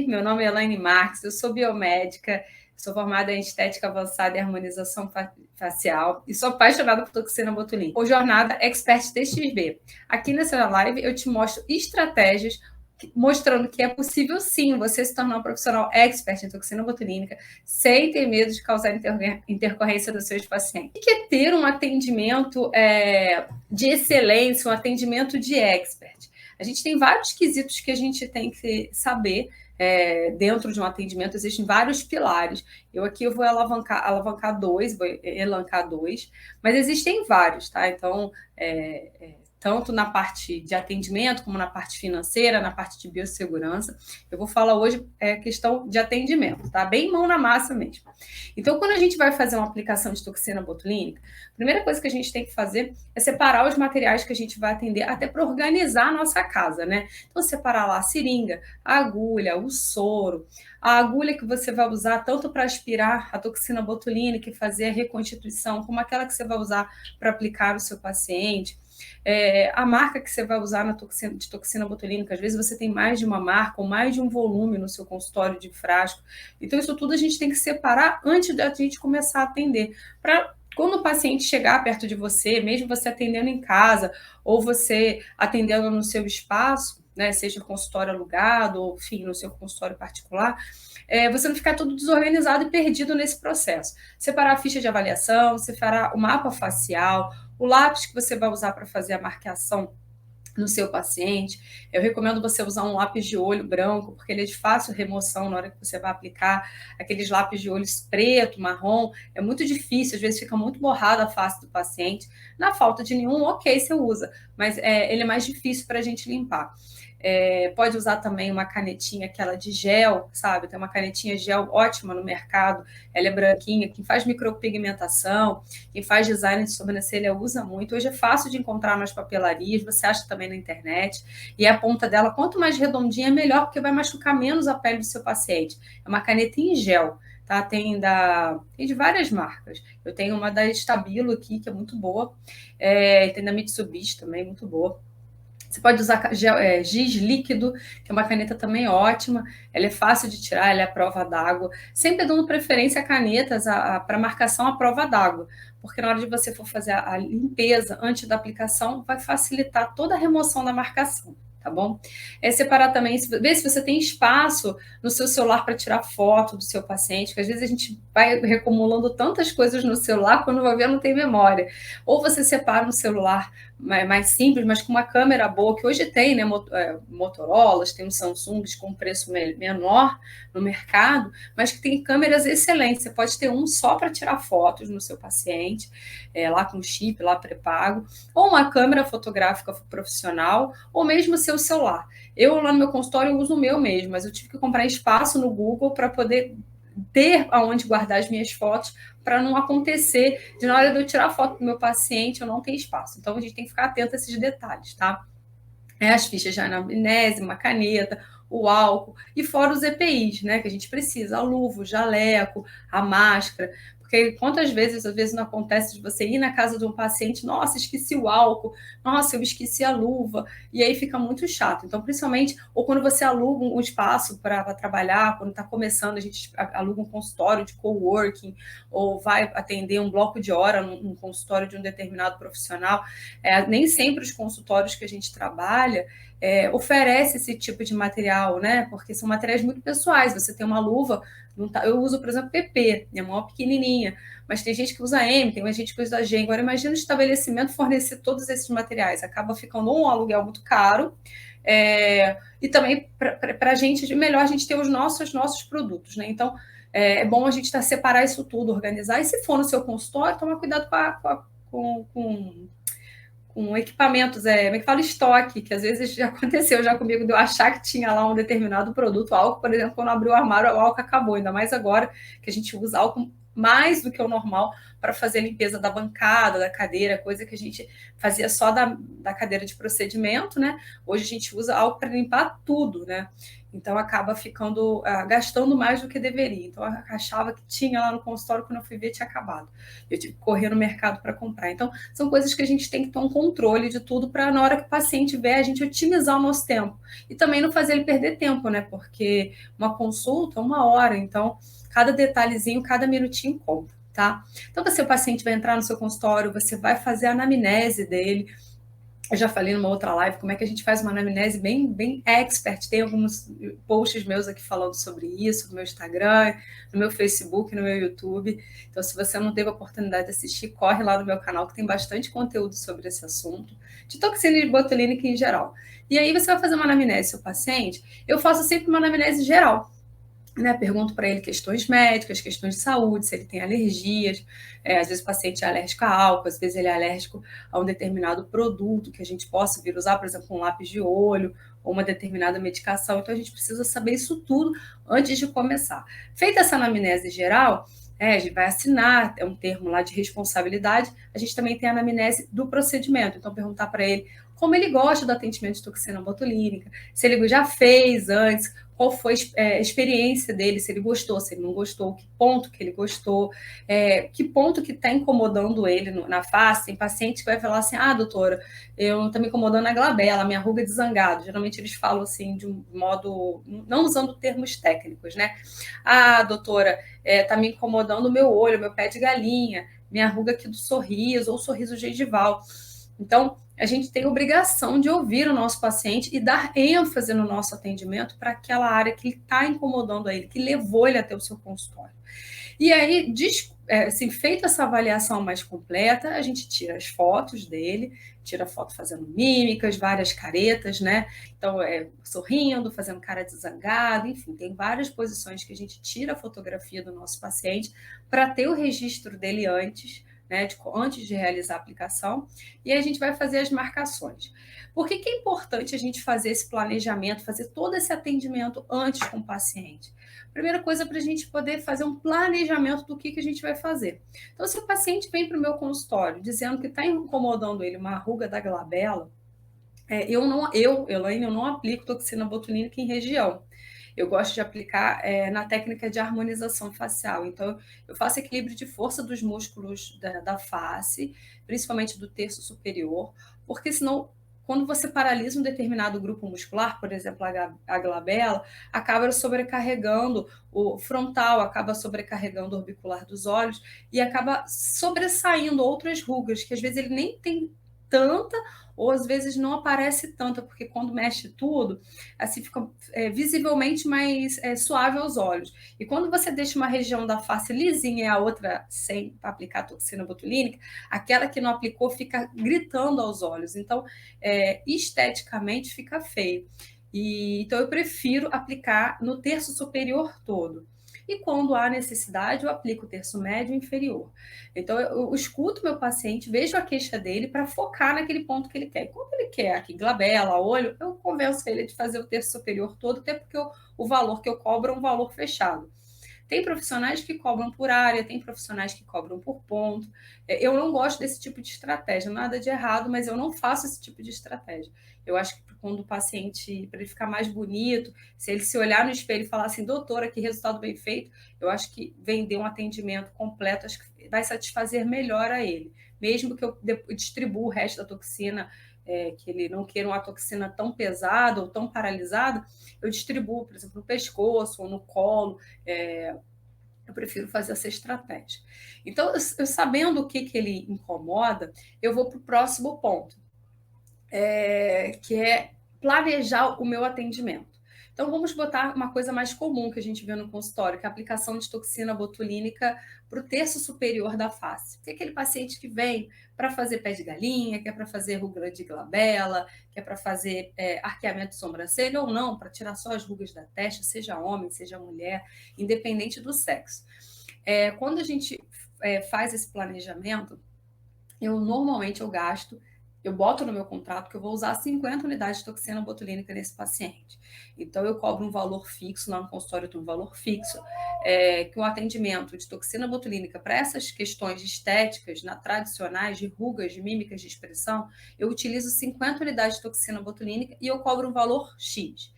Meu nome é Elaine Marques, eu sou biomédica, sou formada em estética avançada e harmonização facial e sou apaixonada por toxina botulínica, por jornada Expert TXB. Aqui nessa live eu te mostro estratégias mostrando que é possível sim você se tornar um profissional expert em toxina botulínica sem ter medo de causar intercorrência dos seus pacientes. O que é ter um atendimento de excelência, um atendimento de expert? A gente tem vários quesitos que a gente tem que saber. Dentro de um atendimento existem vários pilares. Eu vou alavancar dois, vou elencar dois, mas existem vários, tá? Então, tanto na parte de atendimento, como na parte financeira, na parte de biossegurança. Eu vou falar hoje questão de atendimento, tá? Bem mão na massa mesmo. Então, quando a gente vai fazer uma aplicação de toxina botulínica, a primeira coisa que a gente tem que fazer é separar os materiais que a gente vai atender, até para organizar a nossa casa, né? Então, separar lá a seringa, a agulha, o soro, a agulha que você vai usar tanto para aspirar a toxina botulínica e fazer a reconstituição, como aquela que você vai usar para aplicar no seu paciente. A marca que você vai usar de toxina botulínica, às vezes você tem mais de uma marca ou mais de um volume no seu consultório de frasco. Então, isso tudo a gente tem que separar antes da gente começar a atender. Para quando o paciente chegar perto de você, mesmo você atendendo em casa ou você atendendo no seu espaço, né, seja consultório alugado ou, enfim, no seu consultório particular, você não ficar todo desorganizado e perdido nesse processo. Separar a ficha de avaliação, separar o mapa facial, o lápis que você vai usar para fazer a marcação no seu paciente. Eu recomendo você usar um lápis de olho branco, porque ele é de fácil remoção na hora que você vai aplicar. Aqueles lápis de olhos preto, marrom, é muito difícil, às vezes fica muito borrada a face do paciente. Na falta de nenhum, ok, você usa, mas ele é mais difícil para a gente limpar. Pode usar também uma canetinha, aquela de gel, sabe? Tem uma canetinha gel ótima no mercado, ela é branquinha, quem faz micropigmentação, quem faz design de sobrancelha usa muito. Hoje é fácil de encontrar nas papelarias, você acha também na internet, e a ponta dela, quanto mais redondinha, melhor, porque vai machucar menos a pele do seu paciente. É uma caneta em gel. Tá? Tem de várias marcas. Eu tenho uma da Stabilo aqui, que é muito boa. Tem da Mitsubishi também, muito boa. Você pode usar giz líquido, que é uma caneta também ótima. Ela é fácil de tirar, ela é à prova d'água. Sempre dando preferência a canetas para marcação à prova d'água, porque na hora de você for fazer a limpeza antes da aplicação, vai facilitar toda a remoção da marcação. Tá bom? Separar também, ver se você tem espaço no seu celular para tirar foto do seu paciente, que às vezes a gente vai recumulando tantas coisas no celular, quando vai ver não tem memória. Ou você separa um celular mais simples, mas com uma câmera boa, que hoje tem, né? Motorolas, tem um Samsung com preço menor no mercado, mas que tem câmeras excelentes. Você pode ter um só para tirar fotos no seu paciente, lá com chip, lá pré-pago, ou uma câmera fotográfica profissional, ou mesmo seu celular. Eu, lá no meu consultório, uso o meu mesmo, mas eu tive que comprar espaço no Google para poder ter aonde guardar as minhas fotos, para não acontecer de na hora de eu tirar a foto do meu paciente eu não ter espaço. Então, a gente tem que ficar atento a esses detalhes, tá? As fichas de anamnese, uma caneta, o álcool, e fora os EPIs, né, que a gente precisa, a luva, o jaleco, a máscara, porque quantas vezes, às vezes não acontece de você ir na casa de um paciente, nossa, esqueci o álcool, nossa, eu esqueci a luva, e aí fica muito chato. Então, principalmente, ou quando você aluga um espaço para trabalhar, quando está começando, a gente aluga um consultório de coworking, ou vai atender um bloco de hora num consultório de um determinado profissional, nem sempre os consultórios que a gente trabalha oferece esse tipo de material, né? Porque são materiais muito pessoais. Você tem uma luva, eu uso, por exemplo, PP, é maior pequenininha, mas tem gente que usa M, tem gente que usa G. Agora, imagina o estabelecimento fornecer todos esses materiais. Acaba ficando um aluguel muito caro, e também para a gente, melhor a gente ter os nossos produtos, né? Então, é bom a gente separar isso tudo, organizar, e se for no seu consultório, tomar cuidado com equipamentos, como é que fala, estoque, que às vezes já aconteceu já comigo de eu achar que tinha lá um determinado produto, álcool, por exemplo, quando abriu o armário, o álcool acabou, ainda mais agora que a gente usa álcool mais do que o normal para fazer a limpeza da bancada, da cadeira, coisa que a gente fazia só da cadeira de procedimento, né? Hoje a gente usa álcool para limpar tudo, né? Então, acaba ficando, gastando mais do que deveria. Então, eu achava que tinha lá no consultório, quando eu fui ver, tinha acabado. Eu tive que correr no mercado para comprar. Então, são coisas que a gente tem que ter um controle de tudo para, na hora que o paciente vier, a gente otimizar o nosso tempo. E também não fazer ele perder tempo, né? Porque uma consulta é 1 hora. Então, cada detalhezinho, cada minutinho conta, tá? Então, o paciente vai entrar no seu consultório, você vai fazer a anamnese dele. Eu já falei numa outra live como é que a gente faz uma anamnese bem expert. Tem alguns posts meus aqui falando sobre isso, no meu Instagram, no meu Facebook, no meu YouTube. Então, se você não teve a oportunidade de assistir, corre lá no meu canal, que tem bastante conteúdo sobre esse assunto, de toxina botulínica em geral. E aí você vai fazer uma anamnese do seu paciente. Eu faço sempre uma anamnese geral, né, pergunto para ele questões médicas, questões de saúde, se ele tem alergias. Às vezes o paciente é alérgico a álcool, às vezes ele é alérgico a um determinado produto que a gente possa vir usar, por exemplo, um lápis de olho ou uma determinada medicação. Então a gente precisa saber isso tudo antes de começar. Feita essa anamnese geral, a gente vai assinar, é um termo lá de responsabilidade. A gente também tem a anamnese do procedimento. Então, perguntar para ele como ele gosta do atendimento de toxina botulínica, se ele já fez antes, qual foi a experiência dele, se ele gostou, se ele não gostou, que ponto que ele gostou, que ponto que está incomodando ele na face. Tem paciente que vai falar assim, doutora, eu não estou me incomodando na glabela, minha ruga de zangado. Geralmente eles falam assim de um modo, não usando termos técnicos, né? Doutora, está me incomodando o meu olho, meu pé de galinha, minha ruga aqui do sorriso, ou sorriso gengival. Então, a gente tem obrigação de ouvir o nosso paciente e dar ênfase no nosso atendimento para aquela área que está incomodando ele, que levou ele até o seu consultório. E aí, assim, feita essa avaliação mais completa, a gente tira as fotos dele, tira foto fazendo mímicas, várias caretas, né? Então, sorrindo, fazendo cara de zangado, enfim, tem várias posições que a gente tira a fotografia do nosso paciente para ter o registro dele antes, né, antes de realizar a aplicação, e a gente vai fazer as marcações. Por que é importante a gente fazer esse planejamento, fazer todo esse atendimento antes com o paciente? Primeira coisa, para a gente poder fazer um planejamento do que a gente vai fazer. Então, se o paciente vem para o meu consultório dizendo que está incomodando ele uma ruga da glabela, Elaine, eu não aplico toxina botulínica em região. Eu gosto de aplicar na técnica de harmonização facial. Então, eu faço equilíbrio de força dos músculos da face, principalmente do terço superior, porque senão, quando você paralisa um determinado grupo muscular, por exemplo, a glabela, acaba sobrecarregando o frontal, acaba sobrecarregando o orbicular dos olhos e acaba sobressaindo outras rugas, que às vezes ele nem tem tanta, ou às vezes não aparece tanta, porque quando mexe tudo, assim fica visivelmente mais suave aos olhos. E quando você deixa uma região da face lisinha e a outra sem aplicar toxina botulínica, aquela que não aplicou fica gritando aos olhos. Então, esteticamente fica feio. Então, eu prefiro aplicar no terço superior todo. E quando há necessidade, eu aplico o terço médio e inferior. Então, eu escuto meu paciente, vejo a queixa dele para focar naquele ponto que ele quer. E quando ele quer aqui glabela, olho, eu convenço ele de fazer o terço superior todo, até porque o valor que eu cobro é um valor fechado. Tem profissionais que cobram por área, tem profissionais que cobram por ponto. Eu não gosto desse tipo de estratégia, nada de errado, mas eu não faço esse tipo de estratégia. Eu acho que quando o paciente, para ele ficar mais bonito, se ele se olhar no espelho e falar assim, doutora, que resultado bem feito, eu acho que vender um atendimento completo, acho que vai satisfazer melhor a ele. Mesmo que eu distribua o resto da toxina, que ele não queira uma toxina tão pesada ou tão paralisada, eu distribuo, por exemplo, no pescoço ou no colo. Eu prefiro fazer essa estratégia. Então, eu sabendo o que ele incomoda, eu vou para o próximo ponto, que é planejar o meu atendimento. Então, vamos botar uma coisa mais comum que a gente vê no consultório, que é a aplicação de toxina botulínica para o terço superior da face. Tem aquele paciente que vem para fazer pé de galinha, que é para fazer ruga de glabela, que é para fazer arqueamento de sobrancelha ou não, para tirar só as rugas da testa, seja homem, seja mulher, independente do sexo. Quando a gente faz esse planejamento, normalmente eu boto no meu contrato que eu vou usar 50 unidades de toxina botulínica nesse paciente. Então, eu cobro um valor fixo, lá no consultório eu tenho um valor fixo, que o atendimento de toxina botulínica para essas questões estéticas, tradicionais, de rugas, de mímicas de expressão, eu utilizo 50 unidades de toxina botulínica e eu cobro um valor X.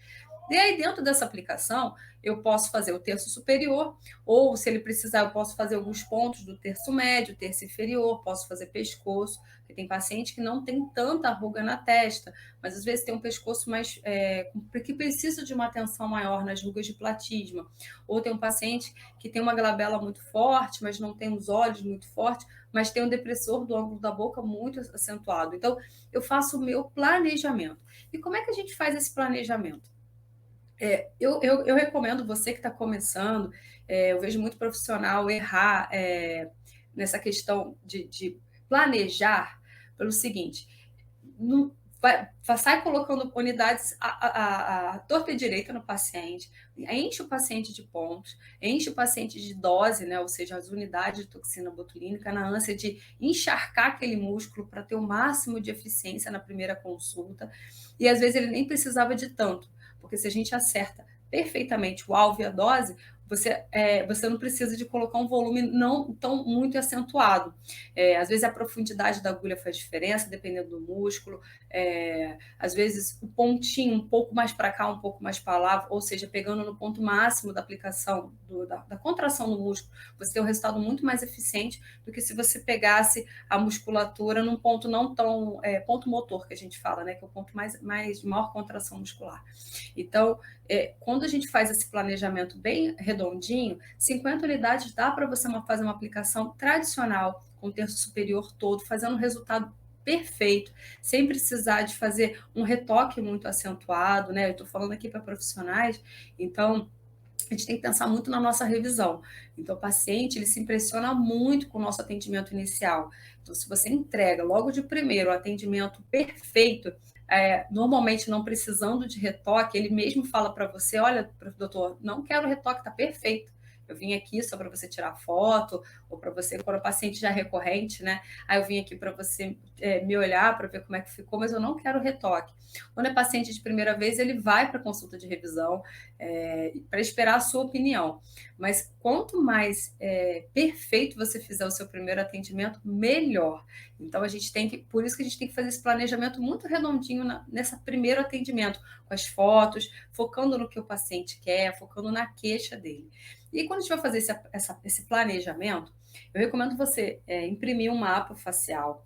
E aí, dentro dessa aplicação, eu posso fazer o terço superior, ou, se ele precisar, eu posso fazer alguns pontos do terço médio, terço inferior, posso fazer pescoço, porque tem paciente que não tem tanta ruga na testa, mas às vezes tem um pescoço mais que precisa de uma atenção maior nas rugas de platisma. Ou tem um paciente que tem uma glabela muito forte, mas não tem os olhos muito fortes, mas tem um depressor do ângulo da boca muito acentuado. Então, eu faço o meu planejamento. E como é que a gente faz esse planejamento? Eu recomendo você que está começando, eu vejo muito profissional errar nessa questão de planejar pelo seguinte: não, sai colocando unidades à torta e direita no paciente, enche o paciente de pontos, enche o paciente de dose, né, ou seja, as unidades de toxina botulínica, na ânsia de encharcar aquele músculo para ter o máximo de eficiência na primeira consulta, e às vezes ele nem precisava de tanto, porque se a gente acerta perfeitamente o alvo e a dose, você não precisa de colocar um volume não tão muito acentuado. Às vezes a profundidade da agulha faz diferença, dependendo do músculo. Às vezes o pontinho um pouco mais para cá, um pouco mais para lá, ou seja, pegando no ponto máximo da aplicação, da contração do músculo, você tem um resultado muito mais eficiente do que se você pegasse a musculatura num ponto não tão... ponto motor, que a gente fala, né? Que é o ponto de maior contração muscular. Então, quando a gente faz esse planejamento bem redondinho, 50 unidades dá para você fazer uma aplicação tradicional, com o terço superior todo, fazendo um resultado perfeito, sem precisar de fazer um retoque muito acentuado, né? Eu estou falando aqui para profissionais, então a gente tem que pensar muito na nossa revisão. Então, o paciente, ele se impressiona muito com o nosso atendimento inicial. Então, se você entrega logo de primeiro o atendimento perfeito, normalmente não precisando de retoque, ele mesmo fala para você, olha, doutor, não quero retoque, está perfeito. Eu vim aqui só para você tirar foto, ou para você, quando o paciente já é recorrente, né? Aí eu vim aqui para você me olhar, para ver como é que ficou, mas eu não quero retoque. Quando é paciente de primeira vez, ele vai para a consulta de revisão para esperar a sua opinião. Mas quanto mais perfeito você fizer o seu primeiro atendimento, melhor. Então, por isso que a gente tem que fazer esse planejamento muito redondinho nesse primeiro atendimento, com as fotos, focando no que o paciente quer, focando na queixa dele. E quando a gente vai fazer esse planejamento, eu recomendo você imprimir um mapa facial.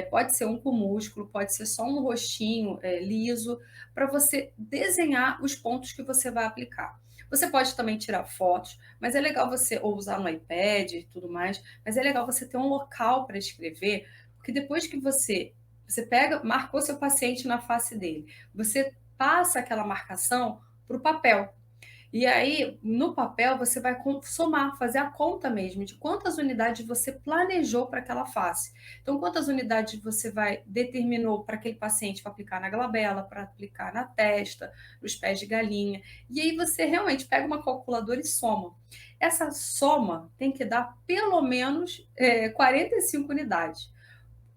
Pode ser um com músculo, pode ser só um rostinho liso, para você desenhar os pontos que você vai aplicar. Você pode também tirar fotos, mas é legal você, ou usar no iPad e tudo mais, mas é legal você ter um local para escrever, porque depois que você marcou seu paciente na face dele, você passa aquela marcação para o papel. E aí, no papel, você vai somar, fazer a conta mesmo de quantas unidades você planejou para aquela face. Então, quantas unidades você determinou para aquele paciente para aplicar na glabela, para aplicar na testa, nos pés de galinha. E aí você realmente pega uma calculadora e soma. Essa soma tem que dar pelo menos 45 unidades.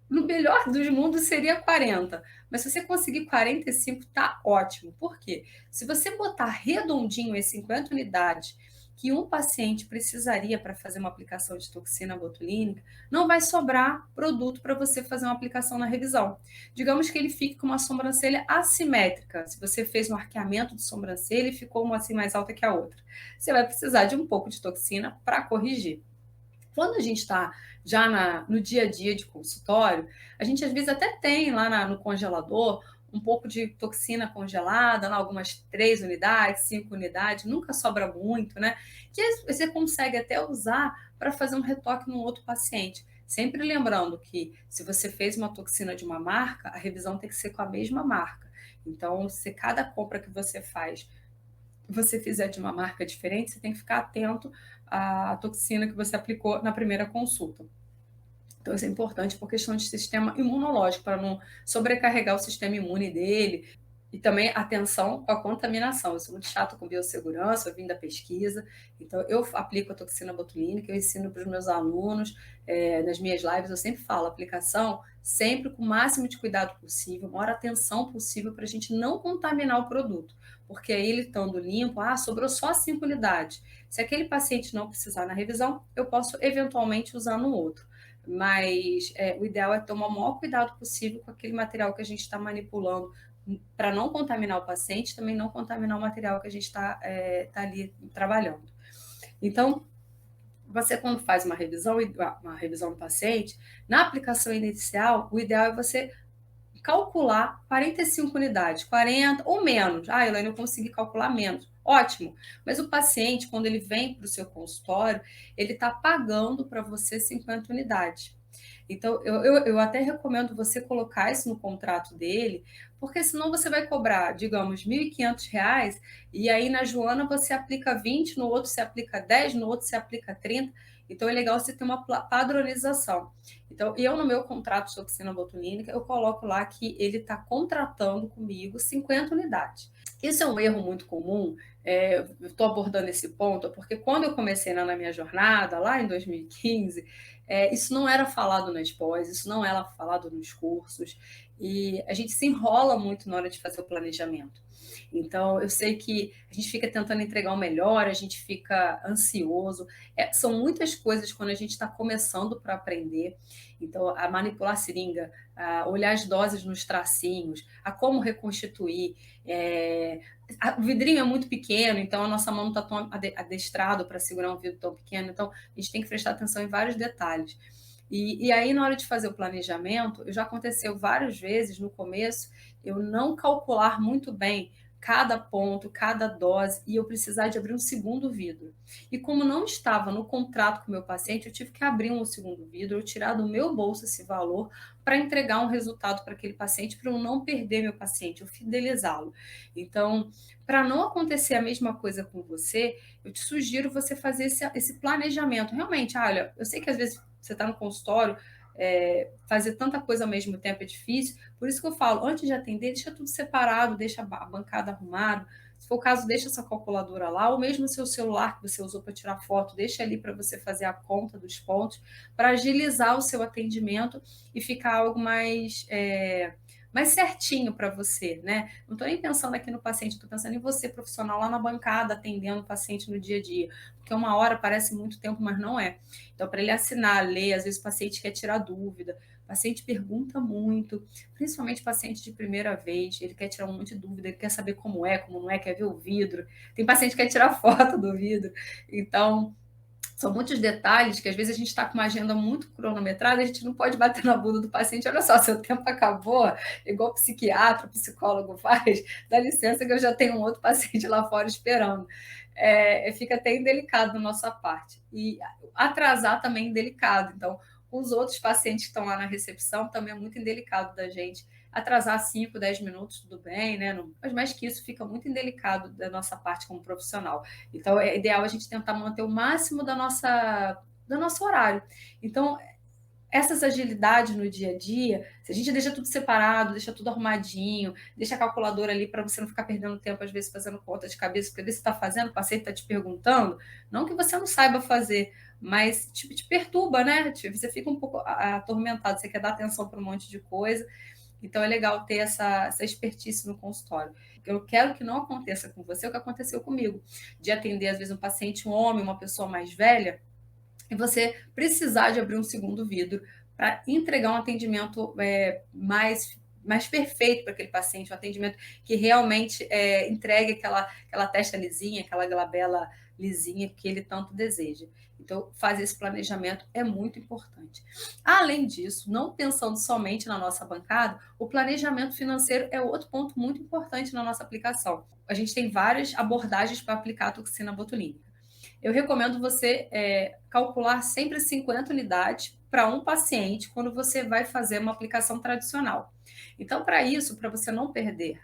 No melhor dos mundos seria 40, mas se você conseguir 45, tá ótimo. Por quê? Se você botar redondinho as 50 unidades que um paciente precisaria para fazer uma aplicação de toxina botulínica, não vai sobrar produto para você fazer uma aplicação na revisão. Digamos que ele fique com uma sobrancelha assimétrica. Se você fez um arqueamento de sobrancelha e ficou uma assim mais alta que a outra, você vai precisar de um pouco de toxina para corrigir. Quando a gente está já no dia a dia de consultório, a gente às vezes até tem lá no congelador um pouco de toxina congelada, algumas 3 unidades, 5 unidades, nunca sobra muito, né? Que você consegue até usar para fazer um retoque num outro paciente. Sempre lembrando que se você fez uma toxina de uma marca, a revisão tem que ser com a mesma marca. Então, se cada compra que você faz você fizer de uma marca diferente, você tem que ficar atento à toxina que você aplicou na primeira consulta. Então, isso é importante por questão de sistema imunológico, para não sobrecarregar o sistema imune dele. E também atenção com a contaminação. Eu sou muito chata com biossegurança, eu vim da pesquisa. Então, eu aplico a toxina botulínica, eu ensino para os meus alunos, nas minhas lives, eu sempre falo, aplicação sempre com o máximo de cuidado possível, maior atenção possível para a gente não contaminar o produto. Porque aí ele estando limpo, sobrou só 5 unidades. Se aquele paciente não precisar na revisão, eu posso eventualmente usar no outro. Mas o ideal é tomar o maior cuidado possível com aquele material que a gente está manipulando para não contaminar o paciente, também não contaminar o material que a gente está tá ali trabalhando. Então, você quando faz uma revisão do paciente, na aplicação inicial, o ideal é você calcular 45 unidades, 40 ou menos. Ah, Elaine, eu consegui calcular menos. Ótimo. Mas o paciente, quando ele vem para o seu consultório, ele está pagando para você 50 unidades. Então, eu até recomendo você colocar isso no contrato dele, porque senão você vai cobrar, digamos, R$ 1.500, e aí na Joana você aplica 20, no outro você aplica 10, no outro você aplica 30. Então, é legal você ter uma padronização. Então, eu no meu contrato de toxina botulínica, eu coloco lá que ele está contratando comigo 50 unidades. Isso é um erro muito comum, eu estou abordando esse ponto, porque quando eu comecei na minha jornada, lá em 2015, isso não era falado nas pós, isso não era falado nos cursos, e a gente se enrola muito na hora de fazer o planejamento. Então, eu sei que a gente fica tentando entregar o melhor, a gente fica ansioso. São muitas coisas quando a gente está começando para aprender. Então, a manipular a seringa, a olhar as doses nos tracinhos, a como reconstituir. O vidrinho é muito pequeno, então a nossa mão não está tão adestrada para segurar um vidro tão pequeno. Então, a gente tem que prestar atenção em vários detalhes. E aí, na hora de fazer o planejamento, já aconteceu várias vezes no começo, eu não calcular muito bem cada ponto, cada dose, e eu precisar de abrir um segundo vidro. E como não estava no contrato com o meu paciente, eu tive que abrir um segundo vidro, eu tirar do meu bolso esse valor para entregar um resultado para aquele paciente, para eu não perder meu paciente, eu fidelizá-lo. Então, para não acontecer a mesma coisa com você, eu te sugiro você fazer esse planejamento. Realmente, olha, eu sei que às vezes você está no consultório, fazer tanta coisa ao mesmo tempo é difícil, por isso que eu falo, antes de atender, deixa tudo separado, deixa a bancada arrumada, se for o caso, deixa essa calculadora lá, ou mesmo seu celular que você usou para tirar foto, deixa ali para você fazer a conta dos pontos, para agilizar o seu atendimento e ficar algo mais certinho para você, né? Não estou nem pensando aqui no paciente, estou pensando em você, profissional, lá na bancada, atendendo o paciente no dia a dia, porque uma hora parece muito tempo, mas não é. Então, para ele assinar, ler, às vezes o paciente quer tirar dúvida, o paciente pergunta muito, principalmente paciente de primeira vez, ele quer tirar um monte de dúvida, ele quer saber como é, como não é, quer ver o vidro, tem paciente que quer tirar foto do vidro, então são muitos detalhes que às vezes a gente está com uma agenda muito cronometrada, a gente não pode bater na bunda do paciente, olha só, seu tempo acabou, igual o psiquiatra, o psicólogo faz, dá licença que eu já tenho um outro paciente lá fora esperando. Fica até indelicado da nossa parte. E atrasar também é indelicado, então os outros pacientes que estão lá na recepção também é muito indelicado da gente. Atrasar 5, 10 minutos, tudo bem, né? Mas mais que isso, fica muito indelicado da nossa parte como profissional. Então, é ideal a gente tentar manter o máximo do nosso horário. Então, essas agilidades no dia a dia, se a gente deixa tudo separado, deixa tudo arrumadinho, deixa a calculadora ali para você não ficar perdendo tempo, às vezes, fazendo conta de cabeça, porque você está fazendo, o paciente está te perguntando, não que você não saiba fazer, mas te perturba, né? Você fica um pouco atormentado, você quer dar atenção para um monte de coisa. Então, é legal ter essa expertise no consultório. Eu quero que não aconteça com você o que aconteceu comigo, de atender, às vezes, um paciente, um homem, uma pessoa mais velha, e você precisar de abrir um segundo vidro para entregar um atendimento mais perfeito para aquele paciente, um atendimento que realmente entregue aquela testa lisinha, aquela glabela lisinha que ele tanto deseja. Então, fazer esse planejamento é muito importante. Além disso, não pensando somente na nossa bancada, o planejamento financeiro é outro ponto muito importante na nossa aplicação. A gente tem várias abordagens para aplicar a toxina botulínica. Eu recomendo você calcular sempre 50 unidades para um paciente quando você vai fazer uma aplicação tradicional. Então, para isso, para você não perder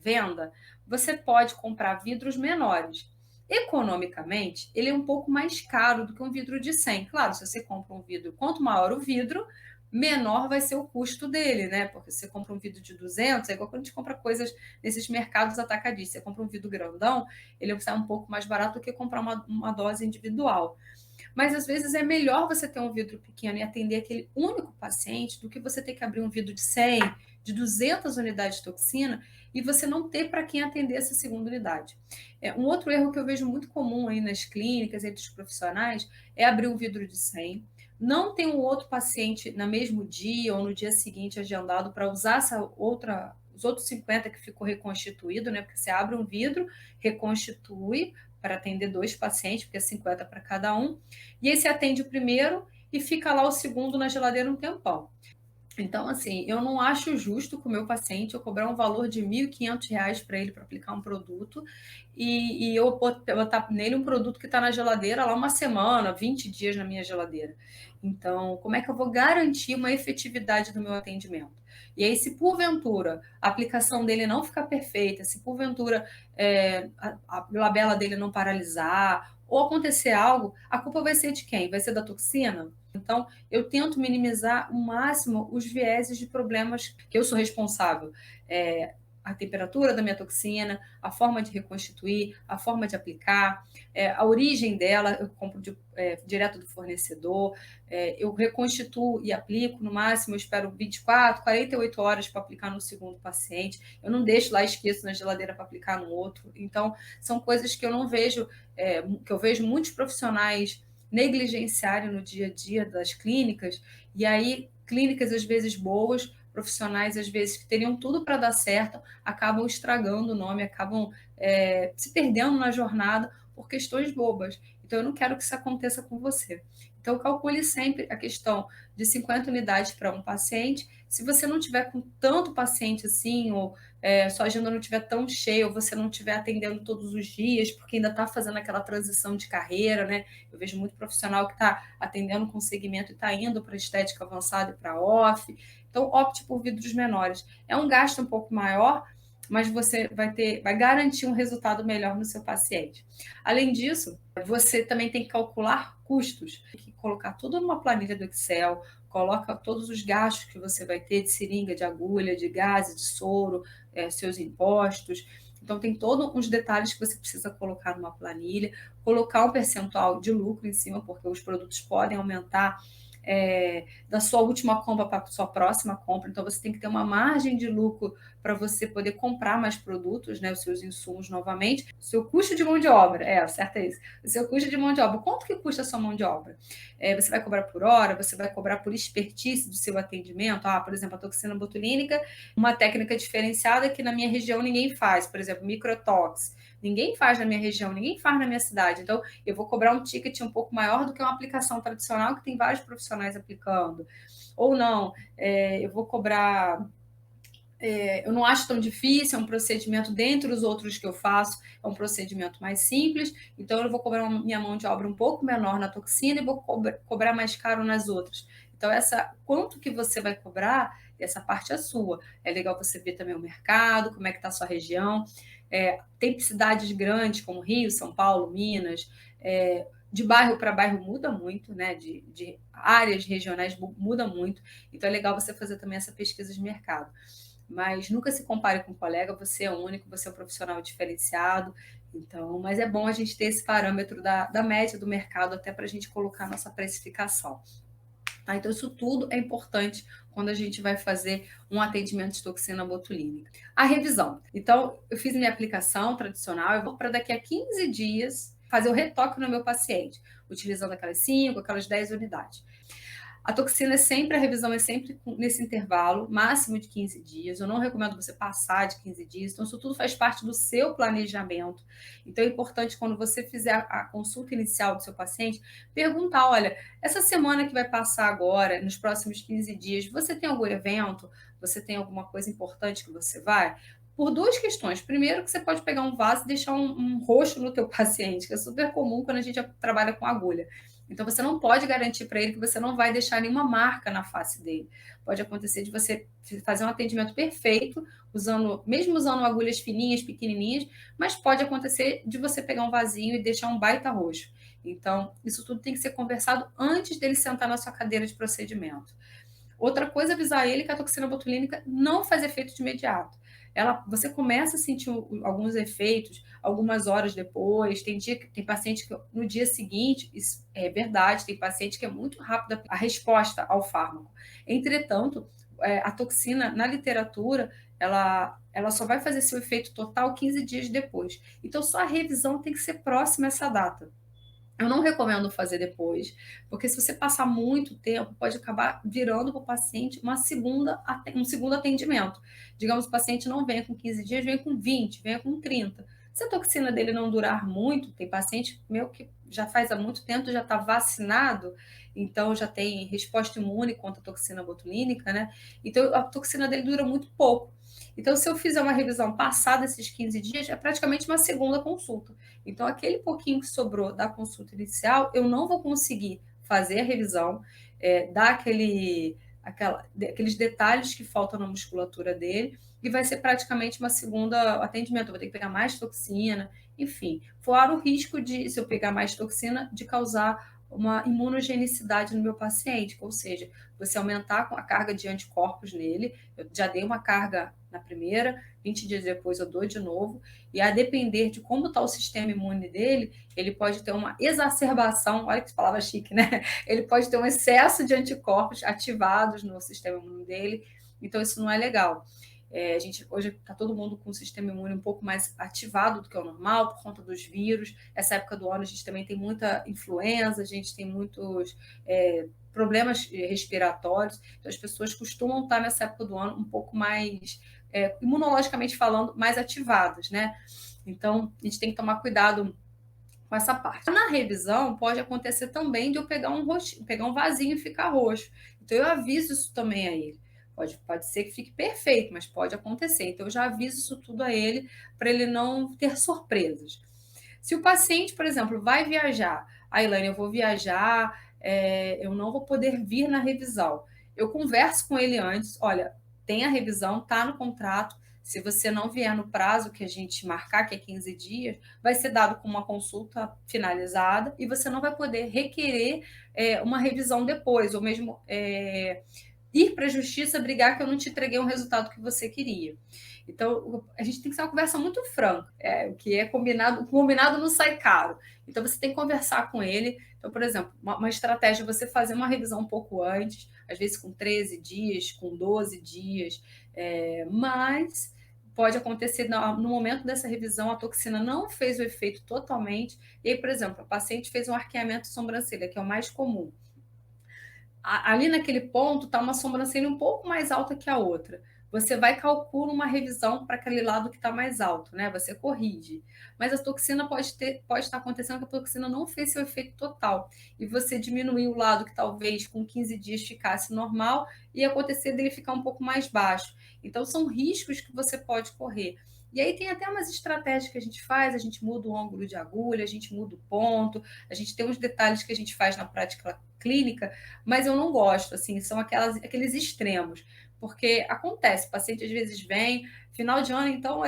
venda, você pode comprar vidros menores. Economicamente, ele é um pouco mais caro do que um vidro de 100. Claro, se você compra um vidro, quanto maior o vidro, menor vai ser o custo dele, né? Porque se você compra um vidro de 200, é igual quando a gente compra coisas nesses mercados atacadistas. Você compra um vidro grandão, ele sai um pouco mais barato do que comprar uma dose individual. Mas às vezes é melhor você ter um vidro pequeno e atender aquele único paciente do que você ter que abrir um vidro de 100, de 200 unidades de toxina e você não ter para quem atender essa segunda unidade. Um outro erro que eu vejo muito comum aí nas clínicas, entre os profissionais, é abrir um vidro de 100, não tem um outro paciente no mesmo dia ou no dia seguinte agendado para usar os outros 50 que ficou reconstituído, né? Porque você abre um vidro, reconstitui para atender 2 pacientes, porque é 50 para cada um, e aí você atende o primeiro e fica lá o segundo na geladeira um tempão. Então, assim, eu não acho justo com o meu paciente eu cobrar um valor de R$ 1.500 para ele para aplicar um produto e eu botar nele um produto que está na geladeira lá uma semana, 20 dias na minha geladeira. Então, como é que eu vou garantir uma efetividade do meu atendimento? E aí, se porventura a aplicação dele não ficar perfeita, se porventura a labela dele não paralisar ou acontecer algo, a culpa vai ser de quem? Vai ser da toxina? Então, eu tento minimizar o máximo os vieses de problemas que eu sou responsável. A temperatura da minha toxina, a forma de reconstituir, a forma de aplicar, a origem dela, eu compro direto do fornecedor, eu reconstituo e aplico, no máximo eu espero 24, 48 horas para aplicar no segundo paciente, eu não deixo lá, esqueço na geladeira para aplicar no outro. Então, são coisas que eu não vejo, que eu vejo muitos profissionais negligenciarem no dia a dia das clínicas, e aí clínicas às vezes boas, profissionais às vezes que teriam tudo para dar certo, acabam estragando o nome, acabam se perdendo na jornada por questões bobas. Então eu não quero que isso aconteça com você. Então calcule sempre a questão de 50 unidades para um paciente. Se você não tiver com tanto paciente assim, ou sua agenda não estiver tão cheia, ou você não estiver atendendo todos os dias, porque ainda está fazendo aquela transição de carreira, né? Eu vejo muito profissional que está atendendo com segmento e está indo para estética avançada e para off. Então, opte por vidros menores. É um gasto um pouco maior, mas você vai garantir um resultado melhor no seu paciente. Além disso, você também tem que calcular custos, tem que colocar tudo numa planilha do Excel, coloca todos os gastos que você vai ter de seringa, de agulha, de gás, de soro, seus impostos. Então, tem todos os detalhes que você precisa colocar numa planilha, colocar um percentual de lucro em cima, porque os produtos podem aumentar da sua última compra para a sua próxima compra. Então, você tem que ter uma margem de lucro para você poder comprar mais produtos, né, os seus insumos novamente. O seu custo de mão de obra, certo é isso. O seu custo de mão de obra. Quanto que custa a sua mão de obra? Você vai cobrar por hora? Você vai cobrar por expertise do seu atendimento? Por exemplo, a toxina botulínica, uma técnica diferenciada que na minha região ninguém faz. Por exemplo, microtox. Ninguém faz na minha região, ninguém faz na minha cidade. Então, eu vou cobrar um ticket um pouco maior do que uma aplicação tradicional que tem vários profissionais aplicando. Ou não, eu vou cobrar... eu não acho tão difícil, é um procedimento dentre os outros que eu faço, é um procedimento mais simples, então eu vou cobrar minha mão de obra um pouco menor na toxina e vou cobrar mais caro nas outras. Então, quanto que você vai cobrar, essa parte é sua. É legal você ver também o mercado, como é que está a sua região. Tem cidades grandes como Rio, São Paulo, Minas, de bairro para bairro muda muito, né? De áreas regionais muda muito. Então é legal você fazer também essa pesquisa de mercado. Mas nunca se compare com um colega, você é único, você é um profissional diferenciado. Então, mas é bom a gente ter esse parâmetro da média do mercado até para a gente colocar a nossa precificação. Então, isso tudo é importante quando a gente vai fazer um atendimento de toxina botulínica. A revisão. Então, eu fiz minha aplicação tradicional, eu vou para daqui a 15 dias fazer o retoque no meu paciente, utilizando aquelas 5, aquelas 10 unidades. A toxina a revisão é sempre nesse intervalo, máximo de 15 dias. Eu não recomendo você passar de 15 dias. Então, isso tudo faz parte do seu planejamento. Então, é importante, quando você fizer a consulta inicial do seu paciente, perguntar: olha, essa semana que vai passar agora, nos próximos 15 dias, você tem algum evento? Você tem alguma coisa importante que você vai? Por duas questões. Primeiro, que você pode pegar um vaso e deixar um roxo no teu paciente, que é super comum quando a gente trabalha com agulha. Então, você não pode garantir para ele que você não vai deixar nenhuma marca na face dele. Pode acontecer de você fazer um atendimento perfeito, mesmo usando agulhas fininhas, pequenininhas, mas pode acontecer de você pegar um vasinho e deixar um baita roxo. Então, isso tudo tem que ser conversado antes dele sentar na sua cadeira de procedimento. Outra coisa é avisar ele que a toxina botulínica não faz efeito de imediato. Você começa a sentir alguns efeitos algumas horas depois. Tem paciente que no dia seguinte, isso é verdade, tem paciente que é muito rápida a resposta ao fármaco. Entretanto, a toxina, na literatura, ela só vai fazer seu efeito total 15 dias depois. Então, só a revisão tem que ser próxima a essa data. Eu não recomendo fazer depois, porque se você passar muito tempo, pode acabar virando para o paciente um segundo atendimento. Digamos, o paciente não vem com 15 dias, vem com 20, vem com 30. Se a toxina dele não durar muito, tem paciente meu que já faz há muito tempo, já está vacinado, então já tem resposta imune contra a toxina botulínica, né? Então a toxina dele dura muito pouco. Então, se eu fizer uma revisão passada esses 15 dias, é praticamente uma segunda consulta. Então, aquele pouquinho que sobrou da consulta inicial, eu não vou conseguir fazer a revisão, dar aqueles detalhes que faltam na musculatura dele, e vai ser praticamente uma segunda atendimento. Eu vou ter que pegar mais toxina, enfim. Fora o risco de, se eu pegar mais toxina, de causar uma imunogenicidade no meu paciente, ou seja, você aumentar a carga de anticorpos nele. Eu já dei uma carga na primeira, 20 dias depois eu dou de novo, e a depender de como está o sistema imune dele, ele pode ter uma exacerbação, olha que palavra chique, né? Ele pode ter um excesso de anticorpos ativados no sistema imune dele, então isso não é legal. A gente hoje está todo mundo com o sistema imune um pouco mais ativado do que o normal por conta dos vírus. Essa época do ano a gente também tem muita influenza, a gente tem muitos problemas respiratórios, então as pessoas costumam estar nessa época do ano um pouco mais, imunologicamente falando, mais ativadas, né? Então a gente tem que tomar cuidado com essa parte. Na revisão, pode acontecer também de eu pegar um vasinho e ficar roxo. Então, eu aviso isso também a ele. Pode ser que fique perfeito, mas pode acontecer. Então, eu já aviso isso tudo a ele, para ele não ter surpresas. Se o paciente, por exemplo, vai viajar, Elaine, eu vou viajar, eu não vou poder vir na revisão. Eu converso com ele antes, olha, tem a revisão, está no contrato, se você não vier no prazo que a gente marcar, que é 15 dias, vai ser dado com uma consulta finalizada e você não vai poder requerer uma revisão depois, ou mesmo ir para a justiça brigar que eu não te entreguei o resultado que você queria. Então, a gente tem que ser uma conversa muito franca. O que é combinado não sai caro. Então, você tem que conversar com ele. Então, por exemplo, uma estratégia é você fazer uma revisão um pouco antes, às vezes com 13 dias, com 12 dias, mas pode acontecer no momento dessa revisão, a toxina não fez o efeito totalmente, e aí, por exemplo, a paciente fez um arqueamento de sobrancelha, que é o mais comum. Ali naquele ponto está uma sobrancelha um pouco mais alta que a outra. Você vai calcular uma revisão para aquele lado que está mais alto, né? Você corrige. Mas a toxina pode estar acontecendo que a toxina não fez seu efeito total. E você diminuiu o lado que talvez com 15 dias ficasse normal e acontecer dele ficar um pouco mais baixo. Então, são riscos que você pode correr. E aí tem até umas estratégias que a gente faz, a gente muda o ângulo de agulha, a gente muda o ponto, a gente tem uns detalhes que a gente faz na prática clínica, mas eu não gosto, assim, são aqueles extremos, porque acontece, o paciente às vezes vem, final de ano, então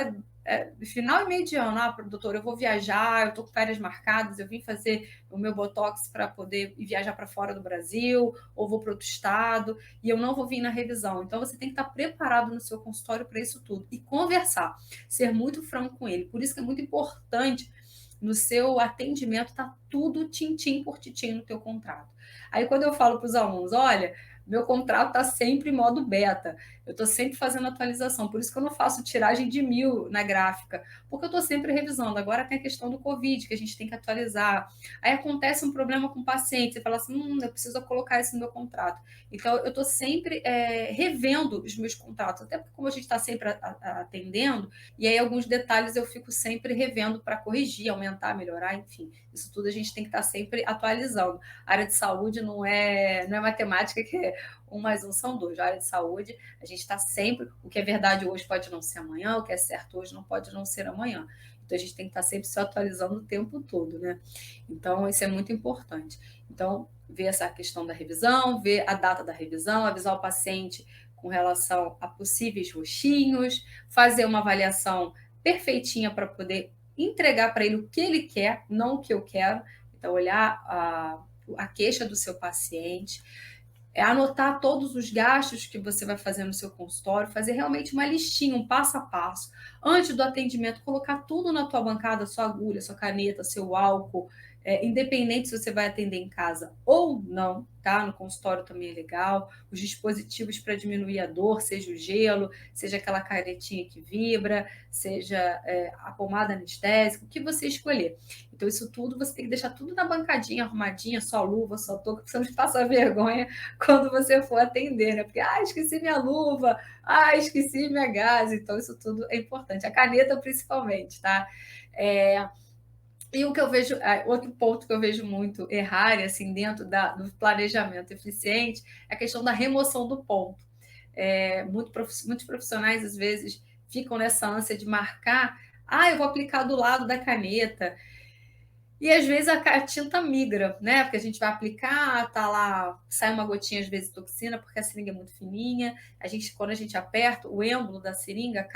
final e meio de ano, doutor, eu vou viajar, eu estou com férias marcadas, eu vim fazer o meu botox para poder viajar para fora do Brasil, ou vou para outro estado, e eu não vou vir na revisão. Então, você tem que estar preparado no seu consultório para isso tudo, e conversar, ser muito franco com ele. Por isso que é muito importante no seu atendimento, tá tudo tintim por tintim no teu contrato. Aí quando eu falo para os alunos, olha, meu contrato está sempre em modo beta, eu estou sempre fazendo atualização, por isso que eu não faço tiragem de 1000 na gráfica, porque eu estou sempre revisando. Agora tem a questão do Covid, que a gente tem que atualizar. Aí acontece um problema com o paciente, você fala assim, eu preciso colocar isso no meu contrato. Então, eu estou sempre revendo os meus contratos, até porque como a gente está sempre atendendo, e aí alguns detalhes eu fico sempre revendo para corrigir, aumentar, melhorar, enfim. Isso tudo a gente tem que estar sempre atualizando. A área de saúde não é matemática, que é 1 mais 1 são 2. A área de saúde, a gente está sempre... O que é verdade hoje pode não ser amanhã, o que é certo hoje não pode não ser amanhã. Então, a gente tem que estar sempre se atualizando o tempo todo, né? Então, isso é muito importante. Então, ver essa questão da revisão, ver a data da revisão, avisar o paciente com relação a possíveis roxinhos, fazer uma avaliação perfeitinha para poder entregar para ele o que ele quer, não o que eu quero. Então, olhar a queixa do seu paciente, anotar todos os gastos que você vai fazer no seu consultório, fazer realmente uma listinha, um passo a passo. Antes do atendimento, colocar tudo na tua bancada, sua agulha, sua caneta, seu álcool, independente se você vai atender em casa ou não, tá? No consultório também é legal. Os dispositivos para diminuir a dor, seja o gelo, seja aquela caretinha que vibra, seja a pomada anestésica, o que você escolher. Então, isso tudo você tem que deixar tudo na bancadinha, arrumadinha, sua luva, sua touca, porque você não passa vergonha quando você for atender, né? Porque, esqueci minha luva, esqueci minha gaze. Então, isso tudo é importante. A caneta, principalmente, tá? E o que eu vejo, outro ponto que eu vejo muito errar, assim, dentro do planejamento eficiente, é a questão da remoção do ponto. Muitos profissionais, às vezes, ficam nessa ânsia de marcar, eu vou aplicar do lado da caneta, e às vezes a tinta migra, né? Porque a gente vai aplicar, tá lá, sai uma gotinha às vezes de toxina, porque a seringa é muito fininha. Quando a gente aperta, o êmbolo da seringa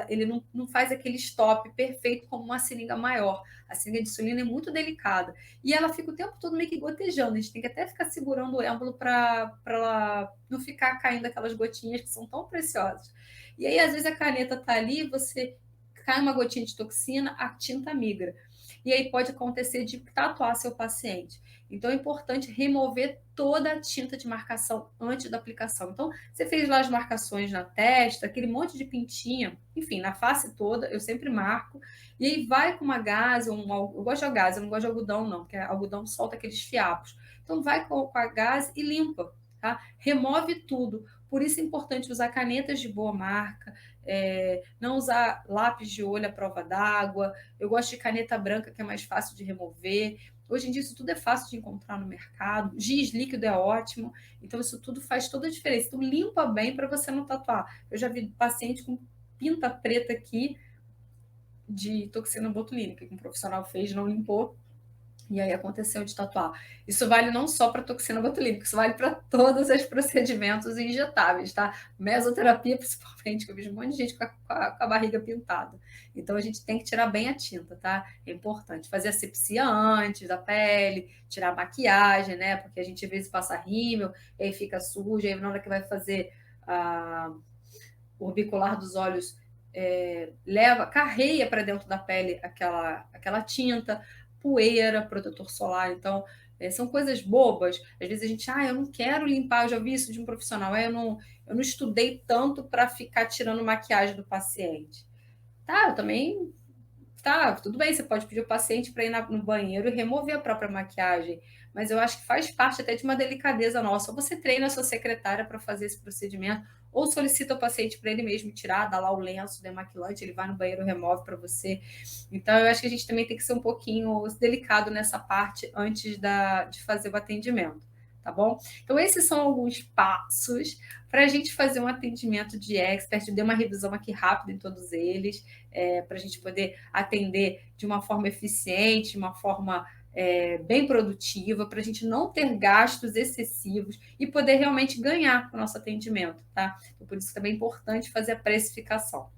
ele não faz aquele stop perfeito como uma seringa maior. A seringa de insulina é muito delicada. E ela fica o tempo todo meio que gotejando. A gente tem que até ficar segurando o êmbolo para ela não ficar caindo aquelas gotinhas que são tão preciosas. E aí, às vezes, a caneta tá ali, você cai uma gotinha de toxina, a tinta migra. E aí pode acontecer de tatuar seu paciente. Então é importante remover toda a tinta de marcação antes da aplicação. Então, você fez lá as marcações na testa, aquele monte de pintinha, enfim, na face toda, eu sempre marco. E aí vai com uma gaze, eu gosto de gaze, eu não gosto de algodão não, porque algodão solta aqueles fiapos. Então vai com a gaze e limpa, tá? Remove tudo. Por isso é importante usar canetas de boa marca, não usar lápis de olho à prova d'água. Eu gosto de caneta branca, que é mais fácil de remover. Hoje em dia, isso tudo é fácil de encontrar no mercado. Giz líquido é ótimo. Então, isso tudo faz toda a diferença. Então, limpa bem para você não tatuar. Eu já vi paciente com pinta preta aqui de toxina botulínica, que um profissional fez, não limpou. E aí aconteceu de tatuar. Isso vale não só para toxina botulínica, isso vale para todos os procedimentos injetáveis, tá? Mesoterapia, principalmente, que eu vejo um monte de gente com a barriga pintada. Então a gente tem que tirar bem a tinta, tá? É importante. Fazer asepsia antes da pele, tirar a maquiagem, né? Porque a gente às vezes passa rímel, e aí fica sujo, aí na hora que vai fazer o orbicular dos olhos, carreia para dentro da pele aquela tinta, poeira, protetor solar. Então, são coisas bobas. Às vezes a gente, eu não quero limpar, eu já vi isso de um profissional, eu não estudei tanto para ficar tirando maquiagem do paciente. Tá, eu também. Tá, tudo bem, você pode pedir o paciente para ir no banheiro e remover a própria maquiagem, mas eu acho que faz parte até de uma delicadeza nossa. Ou você treina a sua secretária para fazer esse procedimento, ou solicita o paciente para ele mesmo tirar, dá lá o lenço demaquilante, ele vai no banheiro, remove para você. Então, eu acho que a gente também tem que ser um pouquinho delicado nessa parte antes de fazer o atendimento, tá bom? Então, esses são alguns passos para a gente fazer um atendimento de expert. Eu dei uma revisão aqui rápida em todos eles, para a gente poder atender de uma forma eficiente, de uma forma bem produtiva, para a gente não ter gastos excessivos e poder realmente ganhar com o nosso atendimento, tá? Então, por isso também é importante fazer a precificação.